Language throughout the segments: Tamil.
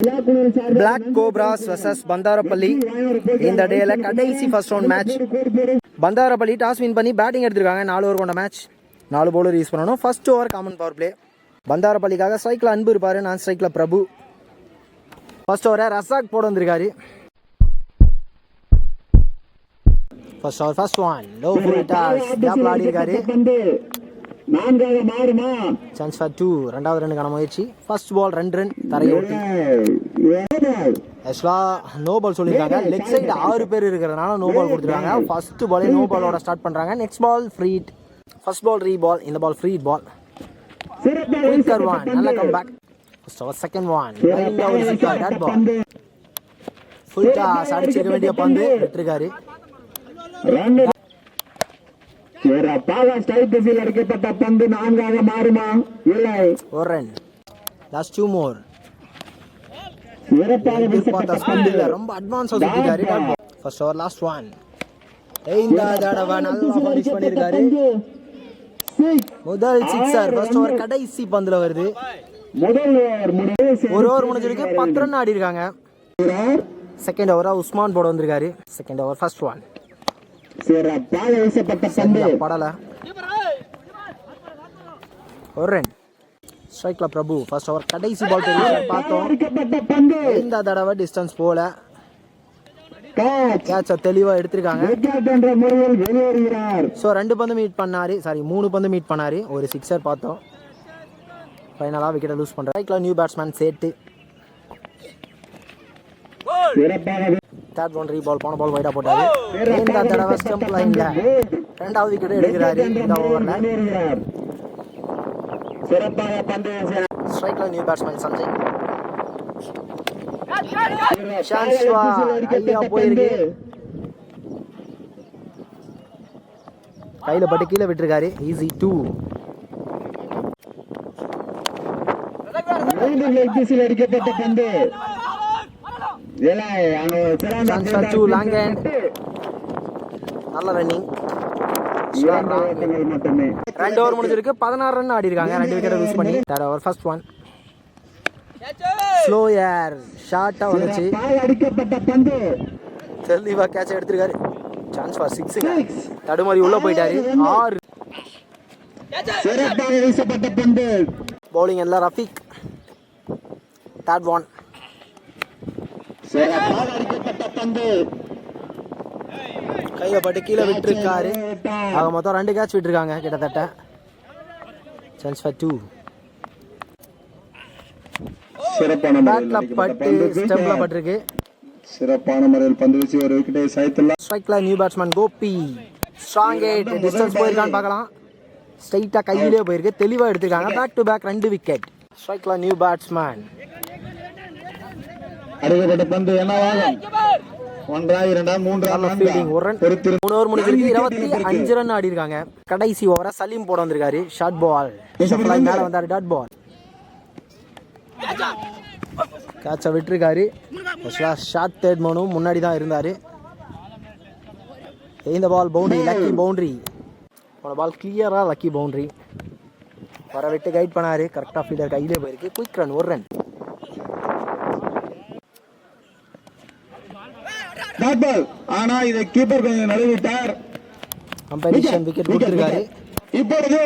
Black Cobras vs பந்தாரப்பள்ளி இந்த டேல கடைசி first round match. Bandarapalli toss win பண்ணி பேட்டிங் எடுத்திருக்காங்க. 4 ஓவர் கொண்ட மேட்ச். 4 பவுலர் யூஸ் பண்ணணும். First over common power play. பந்தாரப்பள்ளிக்காக ஸ்ட்ரைக்கில் அன்பு இருப்பார், நான் ஸ்ட்ரைக்கில் பிரபு. ஃபர்ஸ்ட் ஓவரை ரசாக் போட வந்திருக்காரு. First over first one low full toss கேப்ல ஆடி இருக்காரு. Chance for 2. ரெண்டாவது ரன்னுக்கான முயற்சி. ஃபர்ஸ்ட் பால் 2 ரன் தரையோட்டி. நோ பால் சொல்லியிருக்காங்க. லெக் சைடு 6 பேர் இருக்கிறதுனால நோ பால் கொடுத்துருக்காங்க. ஃபர்ஸ்ட் பாலே நோ பாலோட ஸ்டார்ட் பண்றாங்க. Next ball free. First ball re ball, இந்த ball free ball. Quicker one, நல்ல come back. First over second one dot ball. Full toss அடிச்சிருக்க வேண்டிய பந்து விட்டுருக்காரு. அடிக்கப்பட்ட பந்து 4 மாறுமா? இல்லை, ஒரு ரன். Last 2 more. ரொம்ப அட்வான்ஸா சுத்திட்டாரு. First over last one. இந்த தடவை நல்லா ஃபினிஷ் பண்ணிருக்காரு. முதல் சிக்ஸர் ஃபர்ஸ்ட் ஓவர் கடைசி பந்துல வருது. ஒரு ஓவர் முடிஞ்சிருக்கு. 10 ரன் ஆடி இருக்காங்க. செகண்ட் ஓவரா உஸ்மான் போட வந்திருக்காரு. செகண்ட் ஓவர் ஃபர்ஸ்ட் ஒன் படல, ஒரு ரன். ஸ்ட்ரைக்ல பிரபு. ஃபர்ஸ்ட் ஓவர் கடைசி பால் பார்த்தோம். இந்த தடவை டிஸ்டன்ஸ் போல. கேட்ச தெளிவா எடுத்திருக்காங்க. ஸோ 2 பந்து மீட் பண்ணாரு, சாரி 3 பந்து மீட் பண்ணாரு. ஒரு சிக்ஸர் பார்த்தோம். ஃபைனலா விக்கெட்டை லூஸ் பண்றாரு. ஸ்ட்ரைக்ல நியூ பேட்ஸ்மேன் சேட்டு. தேர்ட் ஒன் ரீ பால், போன பால் வைடா போட்டாரு. இந்த தடவை ஸ்டம்ப் லைன்ல 2வது விக்கெட் எடுக்கிறாரு இந்த ஓவர்ல. ஸ்ட்ரைக்ல நியூ பேட்ஸ்மேன் சஞ்சய். சான்ஸ்வா ஐயா போயிருக்கு. கையில பட்டு கீழே விட்டுருக்காரு. ஈஸி 2. அடிக்கப்பட்ட பந்து நல்ல ரன்னிங். 2 ஓவர் முடிஞ்சிருக்கு. 16 ரன் ஆடி இருக்காங்க. 2 விக்கெட் லூஸ் பண்ணி. Third over first one slow ஏர் ஷார்ட்டா வந்துச்சு. தெளிவா கேட்ச் எடுத்திருக்காரு. Chance for 6. தடுமாறி உள்ள போயிட்டாரு. 6. பவுலிங் எல்லாம் ரஃபீக். தேர்ட் ஒன் கையில பட்டு கீழே விட்டுருக்காரு. ஆக மொத்தம் 2 கேட்ச் விட்டுருக்காங்க கிட்டத்தட்ட. Chance for 2. பேட்ல பட்டு ஸ்டெம்ப்ல பட்டிருக்கு. சிறப்பான முறையில் பந்து வீசி ஒரு விக்கெட்டை சாய்த்துள்ளார். ஸ்ட்ரைக்ல new batsman Gopi. Strong hit. Distance போயிருக்கான்னு பார்க்கலாம். ஸ்ட்ரைட்டா கையிலே போயிருக்கு. தெளிவா எடுத்துருக்காங்க. Back to back 2 wicket. ஸ்ட்ரைக்ல நியூ பேட்ஸ்மேன். அடிக்கப்பட்ட பந்து என்னவாகும்? 1 2 3 ஃபீல்டிங். ஒரு ரன். 3 ஓவர் முடிஞ்சிருக்கு. 25 ரன் ஆடி இருக்காங்க. கடைசி ஓவரா சலீம் போட வந்திருக்காரு. ஷார்ட் பால் மேல வந்தாரு. Dot ball. கேட்ச விட்டுருக்காரு. ஷார்ட் தேர்ட் மனும் முன்னாடி தான் இருந்தாரு. இந்த பால் பவுண்டரி, லக்கி பவுண்டரி. போன பால் கிளியரா லக்கி பவுண்டரி. வர விட்டு கைட் பண்ணாரு. கரெக்டா ஃபீல்டர் கையிலே போயிருக்கு. குயிக் ரன், ஒரு ரன். ஆனா இதை கீப்பர் கொஞ்சம் நழுவிட்டார். கம்பெனிஷன் விக்கெட் கொடுத்திருக்காரு. இப்பொழுது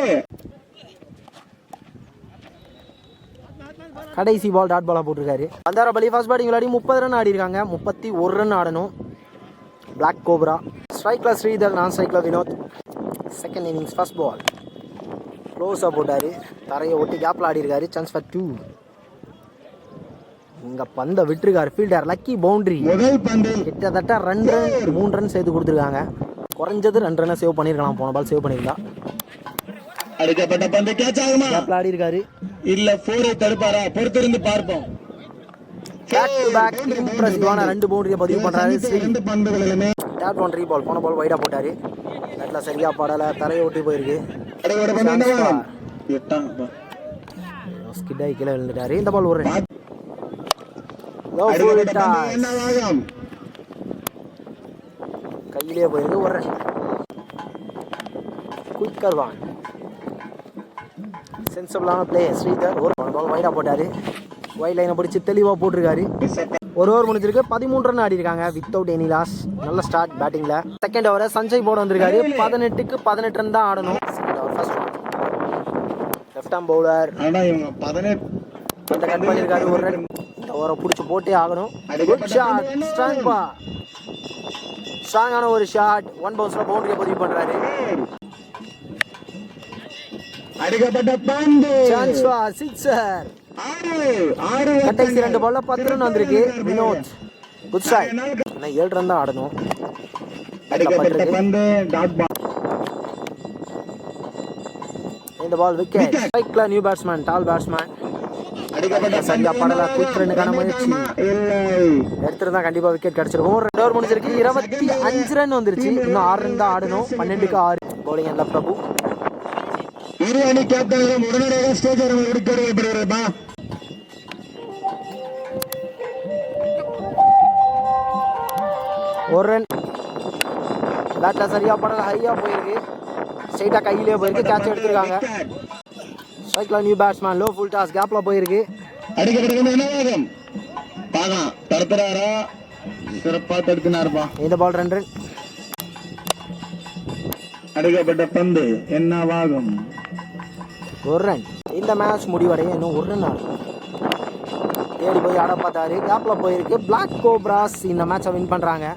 கடைசி பால் டாட் பாலா போட்டிருக்காரு. பந்தாரப்பள்ளி ஃபர்ஸ்ட் பேட்டிங் விளையாடி 30 ரன் ஆடி இருக்காங்க. 31 ரன் ஆடணும். Black cobra. ஸ்ட்ரைக்ல ஸ்ரீதர், நான் ஸ்ட்ரைக்ல Vinod. Second innings first ball க்ளோஸா போட்டாரு. தரையை ஒட்டி கேப்ல ஆடி இருக்காரு. Chance for 2. இங்க பந்த விட்டுருக்காரு ஃபீல்டர். Lucky boundary. கிட்டத்தட்ட 2 ரன் 3 ரன் சேர்த்து கொடுத்துருக்காங்க. குறைஞ்சது 2 ரன் சேவ் பண்ணிருக்கலாம். போன பால் சேவ் பண்ணிருந்தா. அடிக்கப்பட்ட பந்து கேட்ச் ஆகுமா? கேப்ல ஆடி இருக்காரு. இல்ல 4 தடுப்பாரா? பொறுத்திருந்து பார்ப்போம். பேக் டு பேக் இம்ப்ரெசிவான 2 பவுண்டரியை பதிவு பண்றாரு. 2 பந்துகளிலுமே டாட் ஒன் ரீ பால். போன பால் வைடா போட்டாரு. பேட்ல சரியா படல. தரையை ஒட்டி போயிருக்கு. ஸ்கிட் ஆகி கீழே விழுந்துட்டாரு. இந்த பால் ஒரு ரன். கையிலே போயிருக்கு. ஒரு ரன். குயிக்கர் வான். சென்சிபிளான பிளே. ஸ்ரீதர் ஒரு பால் வைடா போட்டாரு. ஒயிட் லைனை பிடிச்சி தெளிவாக போட்டிருக்காரு. ஒரு ஓவர் முடிஞ்சிருக்கு, 13 ரன் ஆடி இருக்காங்க வித்தவுட் எனி லாஸ். நல்ல ஸ்டார்ட் பேட்டிங்ல. செகண்ட் ஓவர் சஞ்சய் போட வந்திருக்காரு. 18க்கு 18 ரன் தான் ஆடணும். First left arm bowler cut பண்ணியிருக்காரு. ஒரு ரன். இந்த ஓவரை பிடிச்சி போட்டே ஆகணும். குட் ஷாட், ஸ்ட்ராங்கான ஒரு ஷாட். ஒன் பவுன்ஸ்ல பவுண்டரியை பதிவு பண்றாரு. Chance for sixer. கடைசி 2 பால்ல 10 ரன் வந்திருக்கு. Vinod good shot. 7 ரன் தான் ஆடணும். இந்த பால் விக்கெட். ஸ்ட்ரைக்ல நியூ பேட்ஸ்மேன், டால் பேட்ஸ்மேன். சரியா படல. குயிக் ரன்னுக்கான முயற்சி எடுத்துருந்தா கண்டிப்பா விக்கெட் கிடைச்சிருக்கும். 2 ஓவர் முடிஞ்சிருக்கு. 25 ரன் வந்துருச்சு. இன்னும் 6 ரன் தான் ஆடணும். 12க்கு 6. பவுலிங் எல்லாம் பிரபு. இரு அணி கேப்டன்களும் உடனடியாக ஸ்டேஜ் விடுக்கப்படுகிறதா? ஒரு ரன். பேட்ல சரியா படல. ஹையா போயிருக்கு. ஸ்ட்ரைட்டா கையிலே போயிருக்கு. கேட்ச் எடுத்திருக்காங்க. ஸ்ட்ரைக்ல new batsman. Low full toss கேப்ல போயிருக்கு. அடிக்கப்படுகிறது. பாகம் தடுத்துறாரா? சிறப்பா தடுத்தினார்பா. இந்த பால் 2 ரன். அடிக்கப்பட்ட பந்து என்னவாகும்? 1 ரன். இந்த மேட்ச் முடிவடைய இன்னும் 1 ரன் ஆகும். தேடி போய் ஆட பார்த்தாரு. கேப்ல போயிருக்கு. பிளாக் கோப்ராஸ் இந்த மேட்சை வின் பண்றாங்க.